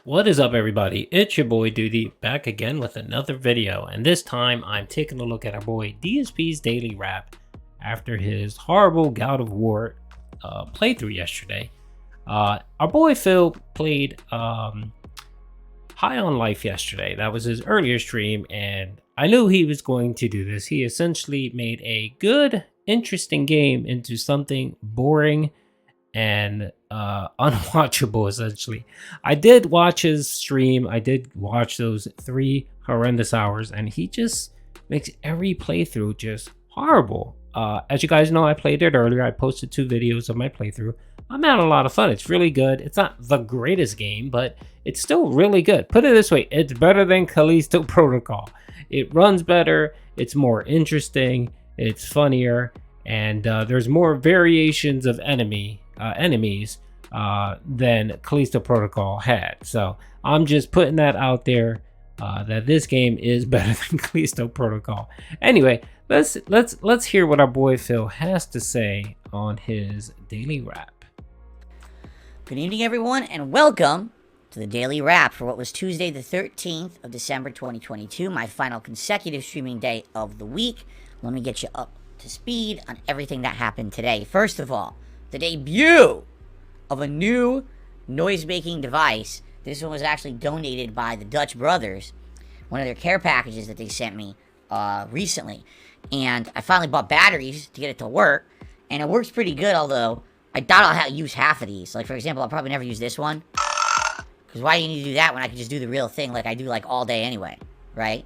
What is up, everybody? It's your boy Duty back again with another video, and this time I'm taking a look at our boy DSP's daily wrap after his horrible God of War playthrough yesterday. Our boy Phil played High on Life yesterday. That was his earlier stream, and I knew he was going to do this. He essentially made a good, interesting game into something boring and unwatchable. Essentially, I did watch his stream. I did watch those 3 horrendous hours, and he just makes every playthrough just horrible. As you guys know, I played it earlier. I posted 2 videos of my playthrough. I'm having a lot of fun. It's really good. It's not the greatest game, but it's still really good. Put it this way, it's better than Callisto Protocol. It runs better, it's more interesting, it's funnier, and there's more variations of enemies than Callisto Protocol had. So I'm just putting that out there, that this game is better than Callisto Protocol. Anyway, let's hear what our boy Phil has to say on his daily wrap. Good evening, everyone, and welcome to the Daily Wrap for what was Tuesday the 13th of December 2022, my final consecutive streaming day of the week. Let me get you up to speed on everything that happened today. First of all, the debut of a new noise-making device. This one was actually donated by the Dutch brothers, one of their care packages that they sent me recently. And I finally bought batteries to get it to work, and it works pretty good, although I doubt I'll use half of these. Like, for example, I'll probably never use this one. Because why do you need to do that when I can just do the real thing like I do, like, all day anyway, right?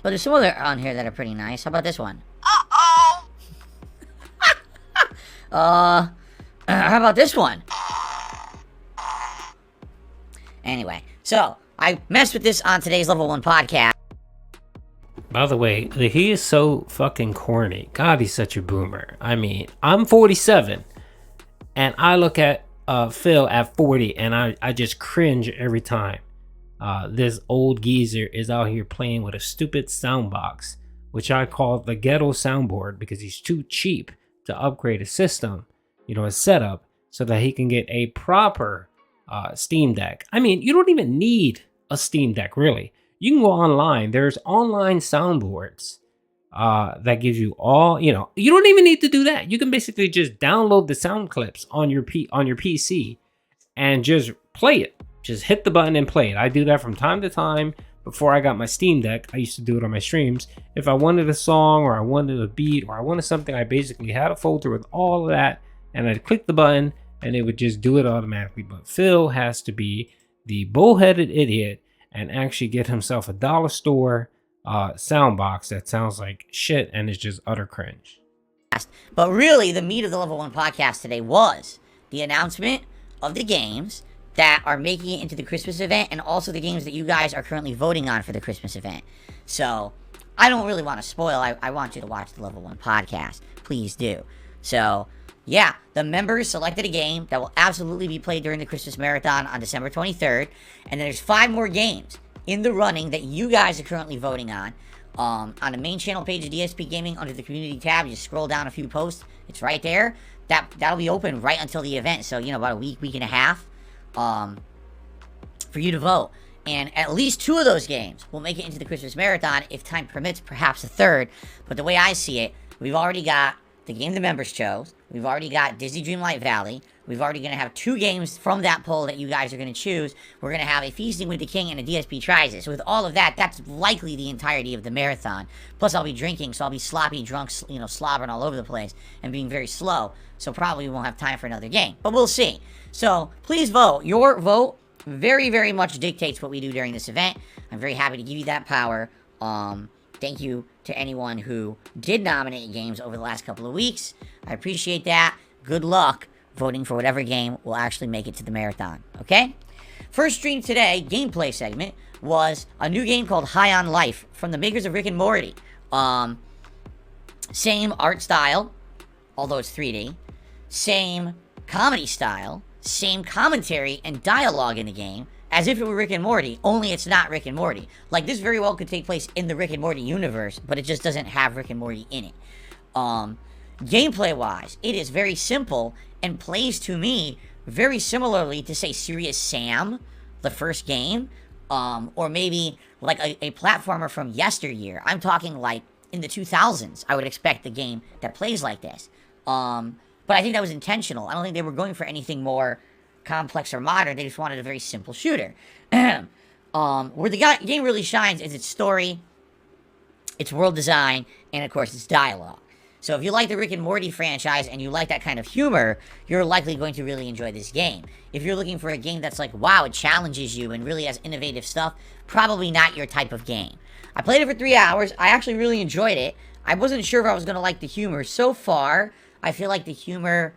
But there's some other on here that are pretty nice. How about this one? How about this one? Anyway, so I messed with this on today's Level 1 podcast. By the way, he is so fucking corny. God, he's such a boomer. I mean, I'm 47, and I look at Phil at 40, and I just cringe every time. This old geezer is out here playing with a stupid sound box, which I call the Ghetto soundboard, because he's too cheap to upgrade a system, a setup, so that he can get a proper Steam Deck. I mean, you don't even need a Steam Deck, really. You can go online. There's online soundboards that gives you all, you don't even need to do that. You can basically just download the sound clips on your PC and just play it. Just hit the button and play it. I do that from time to time. Before I got my Steam Deck, I used to do it on my streams. If I wanted a song, or I wanted a beat, or I wanted something, I basically had a folder with all of that, and I'd click the button and it would just do it automatically. But Phil has to be the bullheaded idiot and actually get himself a dollar store sound box that sounds like shit and is just utter cringe. But really, the meat of the Level 1 podcast today was the announcement of the games that are making it into the Christmas event, and also the games that you guys are currently voting on for the Christmas event. So I don't really want to spoil. I want you to watch the Level 1 podcast. Please do. So yeah, the members selected a game that will absolutely be played during the Christmas marathon on December 23rd. And then there's 5 more games in the running that you guys are currently voting on. On the main channel page of DSP Gaming, under the community tab, you scroll down a few posts. It's right there. That'll be open right until the event. So, about a week and a half for you to vote. And at least 2 of those games will make it into the Christmas marathon. If time permits, perhaps a third. But the way I see it, we've already got the game the members chose. We've already got Disney Dreamlight Valley. We've already going to have 2 games from that poll that you guys are going to choose. We're going to have a Feasting with the King and a DSP Tries It. So with all of that, that's likely the entirety of the marathon. Plus, I'll be drinking, so I'll be sloppy, drunk, slobbering all over the place and being very slow. So probably we won't have time for another game. But we'll see. So please vote. Your vote very, very much dictates what we do during this event. I'm very happy to give you that power. Thank you to anyone who did nominate games over the last couple of weeks. I appreciate that. Good luck voting for whatever game will actually make it to the marathon, okay? First stream today, gameplay segment, was a new game called High on Life from the makers of Rick and Morty. Same art style, although it's 3D. Same comedy style. Same commentary and dialogue in the game, as if it were Rick and Morty, only it's not Rick and Morty. Like, this very well could take place in the Rick and Morty universe, but it just doesn't have Rick and Morty in it. Gameplay-wise, it is very simple and plays, to me, very similarly to, say, Serious Sam the first game, or maybe like a platformer from yesteryear. I'm talking like in the 2000s. I would expect the game that plays like this. But I think that was intentional. I don't think they were going for anything more complex or modern. They just wanted a very simple shooter. Where the game really shines is its story, its world design, and of course its dialogue. So if you like the Rick and Morty franchise and you like that kind of humor, you're likely going to really enjoy this game. If you're looking for a game that's like, wow, it challenges you and really has innovative stuff, probably not your type of game. I played it for 3 hours. I actually really enjoyed it. I wasn't sure if I was going to like the humor. So far, I feel like the humor,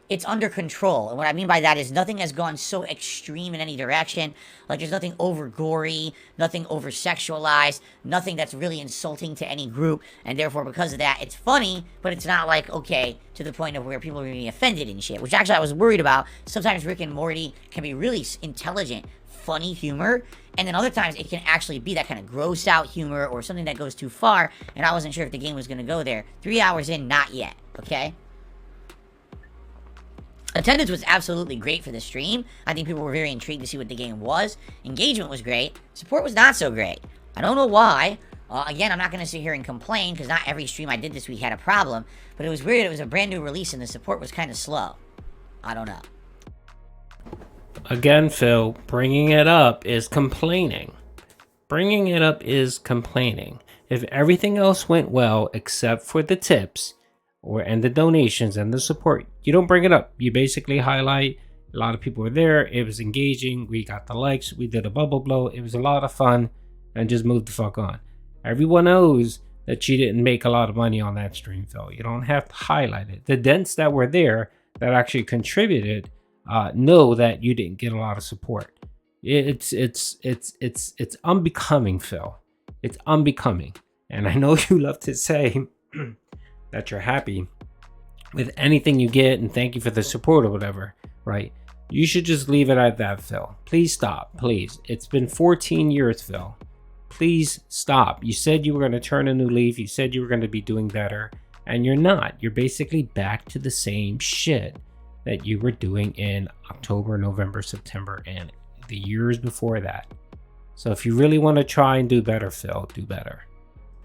it's under control. And what I mean by that is nothing has gone so extreme in any direction. Like, there's nothing over gory, nothing over sexualized, nothing that's really insulting to any group. And therefore, because of that, it's funny, but it's not like, okay, to the point of where people are going to be offended and shit. Which actually I was worried about. Sometimes Rick and Morty can be really intelligent, funny humor. And then other times it can actually be that kind of gross out humor or something that goes too far. And I wasn't sure if the game was going to go there. 3 hours in, not yet. Okay? Attendance was absolutely great for the stream. I think people were very intrigued to see what the game was. Engagement was great. Support was not so great. I don't know why. Again, I'm not going to sit here and complain because not every stream I did this week had a problem. But it was weird. It was a brand new release and the support was kind of slow. I don't know. Again, Phil, bringing it up is complaining. Bringing it up is complaining. If everything else went well except for the tips and the donations and the support, you don't bring it up. You basically highlight a lot of people were there. It was engaging. We got the likes. We did a bubble blow. It was a lot of fun, and just move the fuck on. Everyone knows that you didn't make a lot of money on that stream, Phil. You don't have to highlight it. The dents that were there that actually contributed know that you didn't get a lot of support. It's unbecoming, Phil. It's unbecoming. And I know you love to say that you're happy with anything you get and thank you for the support or whatever, right? You should just leave it at that, Phil. Please stop, please. It's been 14 years, Phil. Please stop. You said you were going to turn a new leaf. You said you were going to be doing better, and you're not. You're basically back to the same shit that you were doing in October, November, September, and the years before that. So if you really want to try and do better, Phil, do better.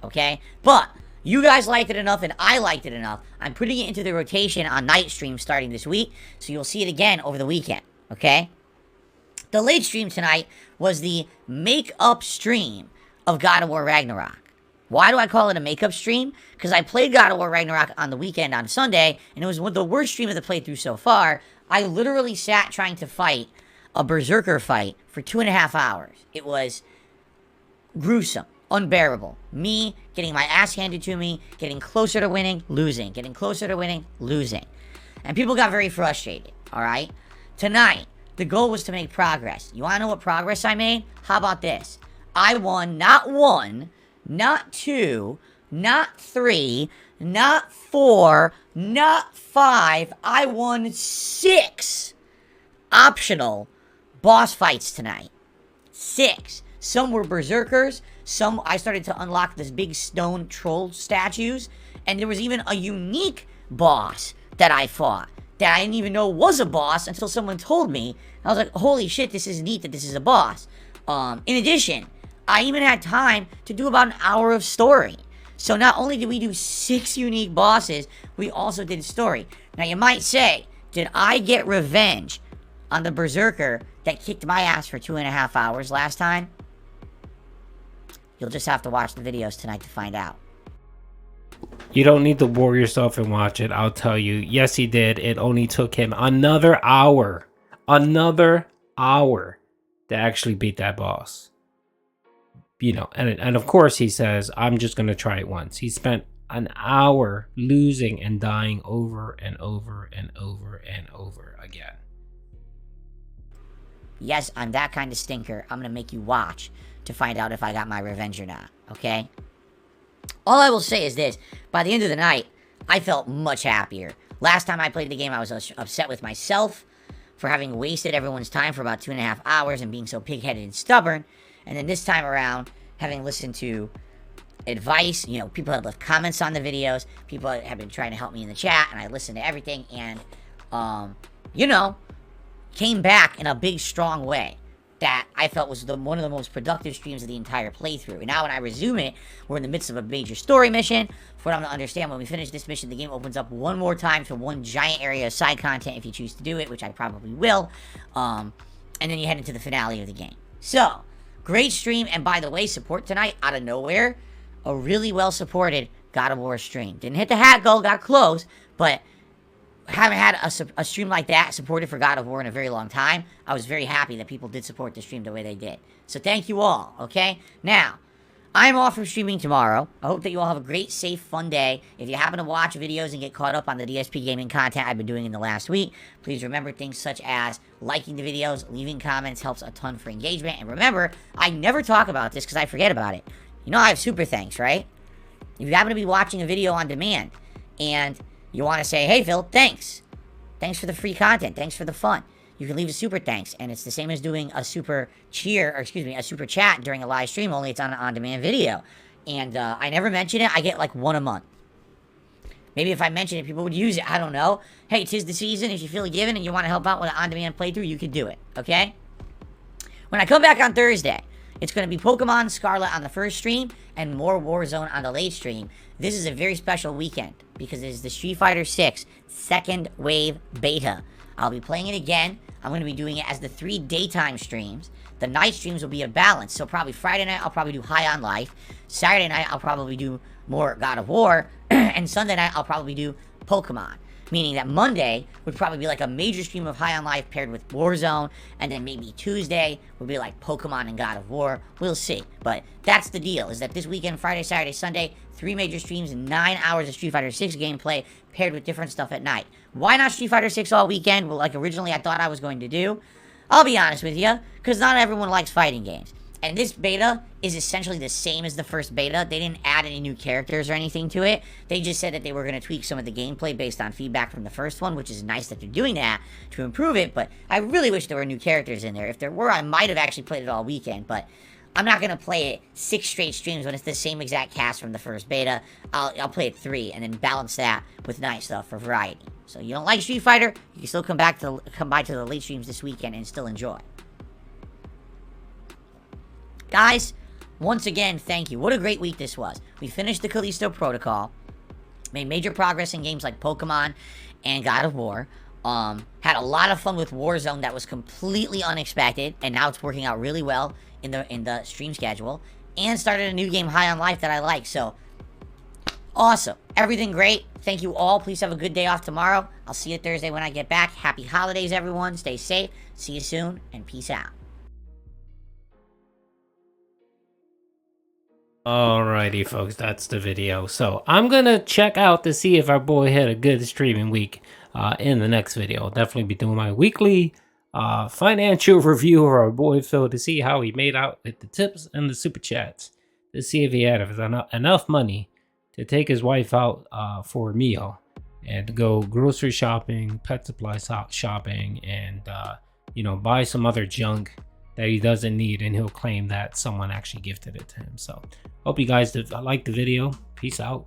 Okay? But you guys liked it enough and I liked it enough. I'm putting it into the rotation on night stream starting this week, so you'll see it again over the weekend. Okay? The late stream tonight was the make-up stream of God of War Ragnarok. Why do I call it a makeup stream? Because I played God of War Ragnarok on the weekend on Sunday, and it was one of the worst stream of the playthrough so far. I literally sat trying to fight a berserker fight for 2.5 hours. It was gruesome, unbearable. Me getting my ass handed to me, getting closer to winning, losing, getting closer to winning, losing. And people got very frustrated, alright? Tonight, the goal was to make progress. You want to know what progress I made? How about this? I won not 1, not 2, not 3, not 4, not 5. I won 6 optional boss fights tonight. 6. Some were berserkers. Some I started to unlock this big stone troll statues. And there was even a unique boss that I fought that I didn't even know was a boss until someone told me. I was like, holy shit, this is neat that this is a boss. In addition, I even had time to do about an hour of story. So not only did we do 6 unique bosses, we also did story. Now you might say, did I get revenge on the berserker that kicked my ass for 2.5 hours last time? You'll just have to watch the videos tonight to find out. You don't need to bore yourself and watch it. I'll tell you, yes, he did. It only took him another hour to actually beat that boss. You know, and of course he says, I'm just going to try it once. He spent an hour losing and dying over and over and over and over again. Yes, I'm that kind of stinker. I'm going to make you watch to find out if I got my revenge or not, okay? All I will say is this. By the end of the night, I felt much happier. Last time I played the game, I was upset with myself for having wasted everyone's time for about 2.5 hours and being so pig-headed and stubborn. And then this time around, having listened to advice, you know, people have left comments on the videos, people have been trying to help me in the chat, and I listened to everything, and, you know, came back in a big, strong way. that I felt was one of the most productive streams of the entire playthrough. And now when I resume it, we're in the midst of a major story mission. For what I'm to understand, when we finish this mission, the game opens up one more time for one giant area of side content if you choose to do it, which I probably will. And then you head into the finale of the game. So, great stream, and by the way, support tonight, out of nowhere, a really well-supported God of War stream. Didn't hit the hat goal, got close, but haven't had a stream like that supported for God of War in a very long time. I was very happy that people did support the stream the way they did. So thank you all, okay? Now, I'm off from streaming tomorrow. I hope that you all have a great, safe, fun day. If you happen to watch videos and get caught up on the DSP gaming content I've been doing in the last week, please remember things such as liking the videos, leaving comments helps a ton for engagement. And remember, I never talk about this because I forget about it. You know I have super thanks, right? If you happen to be watching a video on demand and you want to say, hey, Phil, thanks. Thanks for the free content. Thanks for the fun. You can leave a super thanks, and it's the same as doing a super a super chat during a live stream, only it's on an on-demand video. And I never mention it. I get like one a month. Maybe if I mention it, people would use it. I don't know. Hey, 'tis the season. If you feel given and you want to help out with an on-demand playthrough, you can do it, okay? When I come back on Thursday, it's going to be Pokemon Scarlet on the first stream and more Warzone on the late stream. This is a very special weekend because it is the Street Fighter 6 second wave beta. I'll be playing it again. I'm going to be doing it as the 3 daytime streams. The night streams will be a balance. So probably Friday night, I'll probably do High on Life. Saturday night, I'll probably do more God of War. And Sunday night, I'll probably do Pokemon. Meaning that Monday would probably be like a major stream of High on Life paired with Warzone. And then maybe Tuesday would be like Pokemon and God of War. We'll see. But that's the deal, is that this weekend, Friday, Saturday, Sunday, 3 major streams and 9 hours of Street Fighter 6 gameplay paired with different stuff at night. Why not Street Fighter 6 all weekend? Well, like originally I thought I was going to do. I'll be honest with you, because not everyone likes fighting games. And this beta is essentially the same as the first beta. They didn't add any new characters or anything to it. They just said that they were going to tweak some of the gameplay based on feedback from the first one, which is nice that they're doing that to improve it. But I really wish there were new characters in there. If there were, I might have actually played it all weekend. But I'm not going to play it 6 straight streams when it's the same exact cast from the first beta. I'll play it 3 and then balance that with night stuff for variety. So you don't like Street Fighter, you can still come by to the late streams this weekend and still enjoy. Guys, once again, thank you. What a great week this was. We finished the Callisto Protocol, made major progress in games like Pokemon and God of War, had a lot of fun with Warzone that was completely unexpected, and now it's working out really well in the stream schedule, and started a new game, High on Life, that I like. So awesome. Everything great. Thank you all. Please have a good day off tomorrow. I'll see you Thursday when I get back. Happy holidays, everyone. Stay safe. See you soon, and peace out. Alrighty, folks, that's the video. So I'm gonna check out to see if our boy had a good streaming week in the next video. I'll definitely be doing my weekly financial review of our boy Phil to see how he made out with the tips and the super chats, to see if he had enough money to take his wife out for a meal and to go grocery shopping, pet supply shopping, and you know, buy some other junk that he doesn't need, and he'll claim that someone actually gifted it to him. So hope you guys liked the video. Peace out.